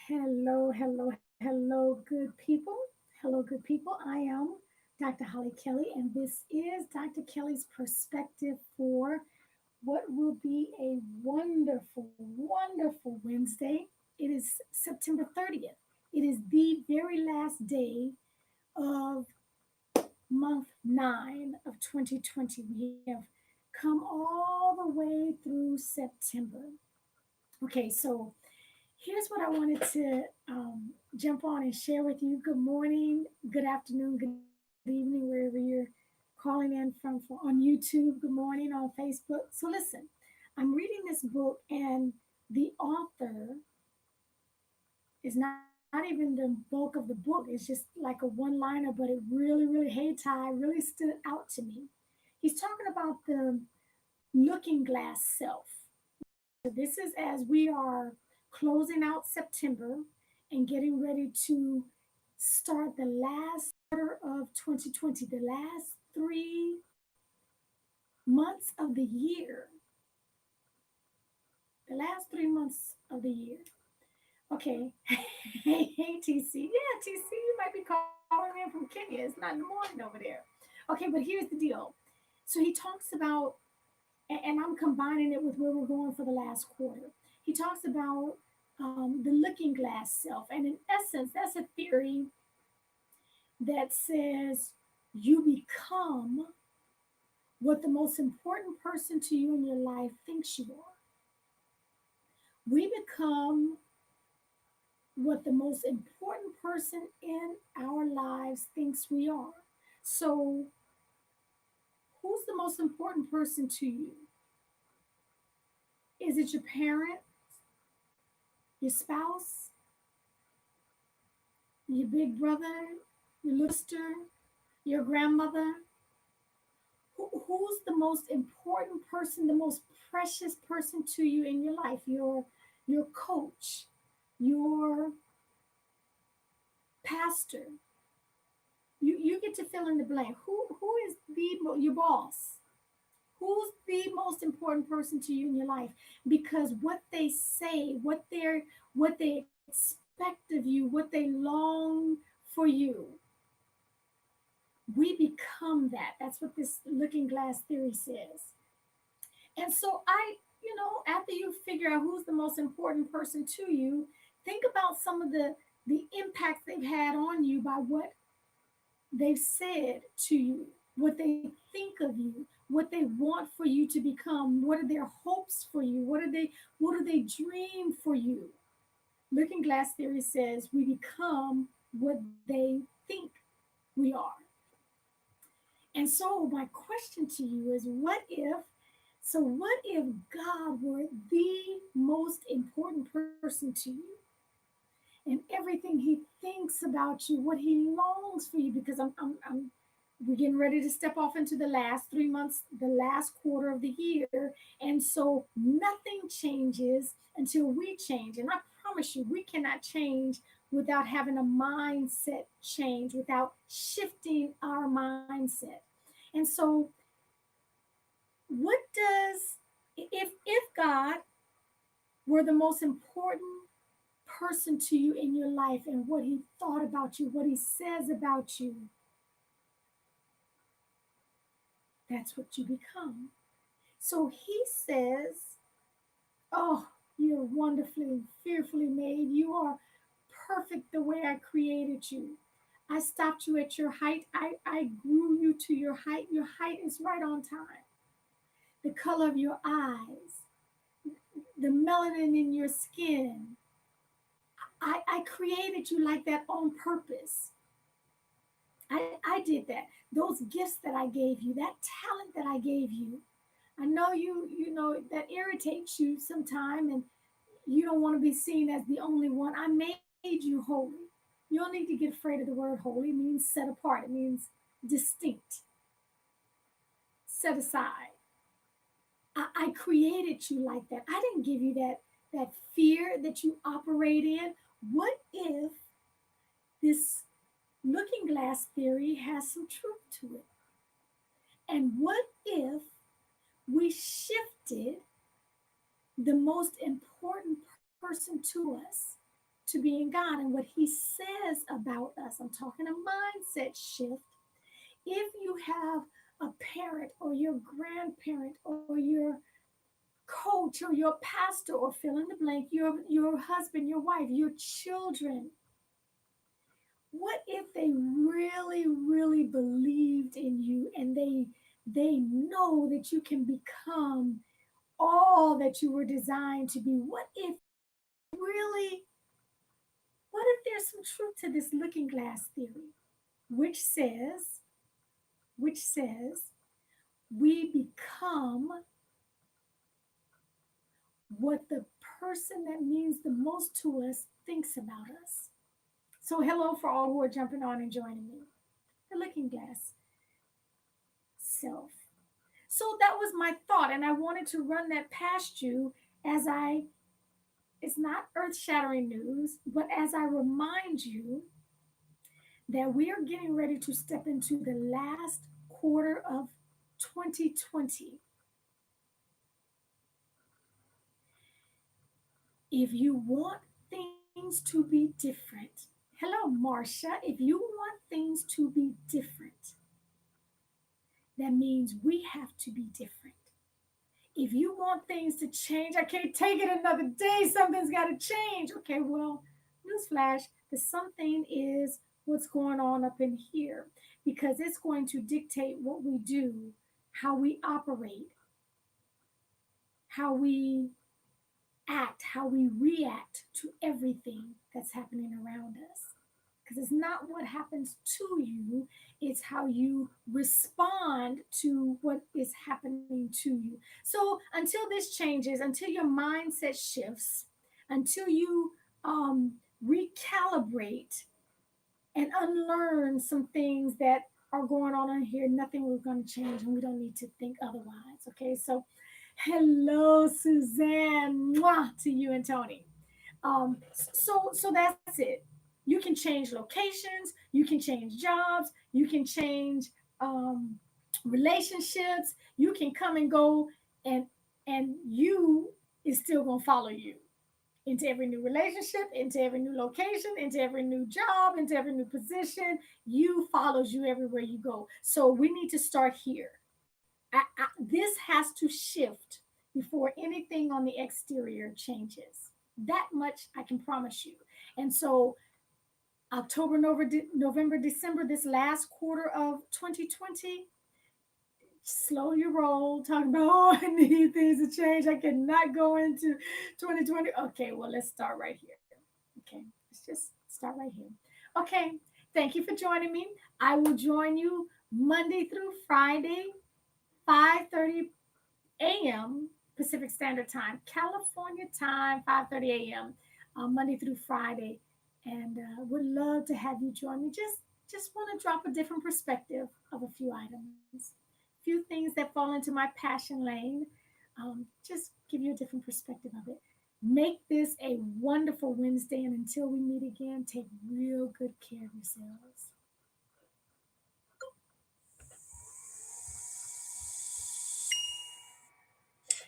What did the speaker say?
Hello, hello, hello, good people. Hello, good people. I am Dr. Hollie Kelly, and this is Dr. Kelly's perspective for what will be a wonderful, wonderful Wednesday. It is September 30th. It is the very last day of month 9 of 2020. We have come all the way through September. Okay, so here's what I wanted to jump on and share with you. Good morning, good afternoon, good evening, wherever you're calling in from on YouTube. Good morning on Facebook. So listen, I'm reading this book, and the author is not even the bulk of the book. It's just like a one-liner, but it really, hey Ty, really stood out to me. He's talking about the looking glass self. So this is as we are closing out September and getting ready to start the last quarter of 2020, the last 3 months of the year. The last 3 months of the year. Okay. Hey, TC. Yeah, TC, you might be calling in from Kenya. It's not in the morning over there. Okay, but here's the deal. So he talks about, and I'm combining it with where we're going for the last quarter. He talks about the looking glass self. And in essence, that's a theory that says you become what the most important person to you in your life thinks you are. We become what the most important person in our lives thinks we are. So, who's the most important person to you? Is it your parent, your spouse, your big brother, your little sister, your grandmother? Who's the most important person, the most precious person to you in your life? Your coach, your pastor. You get to fill in the blank. Who is your boss? Who's the most important person to you in your life? Because what they say, what they expect of you, what they long for you, we become that. That's what this looking glass theory says. And so after you figure out who's the most important person to you, think about some of the impacts they've had on you by what they've said to you, what they think of you, what they want for you to become, what are their hopes for you, what do they dream for you. Looking glass theory says we become what they think we are. And so my question to you is what if God were the most important person to you? And everything he thinks about you, what he longs for you, because we're getting ready to step off into the last 3 months, the last quarter of the year. And so nothing changes until we change. And I promise you, we cannot change without having a mindset change, without shifting our mindset. And so what does if God were the most important person to you in your life and what he thought about you, what he says about you, that's what you become. So he says, oh, you're wonderfully and fearfully made. You are perfect the way I created you. I stopped you at your height. I grew you to your height. Your height is right on time. The color of your eyes, the melanin in your skin. I created you like that on purpose. I did that. Those gifts that I gave you, that talent that I gave you. I know you know that irritates you sometime, and you don't want to be seen as the only one. I made you holy. You don't need to get afraid of the word holy. It means set apart. It means distinct, set aside. I created you like that. I didn't give you that fear that you operate in. What if this looking glass theory has some truth to it? And what if we shifted the most important person to us to be in God and what He says about us. I'm talking a mindset shift. If you have a parent or your grandparent or your coach or your pastor or fill in the blank, your husband, your wife, your children, what if they really, really believed in you and they know that you can become all that you were designed to be? What if really, what if there's some truth to this looking glass theory, which says, which says we become what the person that means the most to us thinks about us. So hello for all who are jumping on and joining me. The looking glass self. So that was my thought, and I wanted to run that past you as I, it's not earth shattering news, but as I remind you that we are getting ready to step into the last quarter of 2020. If you want things to be different, hello, Marcia, if you want things to be different, that means we have to be different. If you want things to change, I can't take it another day, something's got to change. Okay, well, newsflash, the something is what's going on up in here because it's going to dictate what we do, how we operate, how we act, how we react to everything that's happening around us. Because it's not what happens to you, it's how you respond to what is happening to you. So until this changes, until your mindset shifts, until you recalibrate and unlearn some things that are going on in here, nothing was going to change, and we don't need to think otherwise. Okay, so hello, Suzanne, mwah, to you and Tony. So that's it. You can change locations, you can change jobs, you can change um, relationships, you can come and go, and you is still gonna follow you into every new relationship, into every new location, into every new job, into every new position. You follows you everywhere you go. So we need to start here. This has to shift before anything on the exterior changes. That much I can promise you. And so October, November, December, this last quarter of 2020, slow your roll, talk about, oh, I need things to change. I cannot go into 2020. Okay, well, let's start right here. Okay, let's just start right here. Okay, thank you for joining me. I will join you Monday through Friday, 5:30 a.m. Pacific Standard Time, California time, 5:30 a.m. Monday through Friday, and would love to have you join me. Just want to drop a different perspective of a few items, few things that fall into my passion lane. Just give you a different perspective of it. Make this a wonderful Wednesday, and until we meet again, take real good care of yourselves.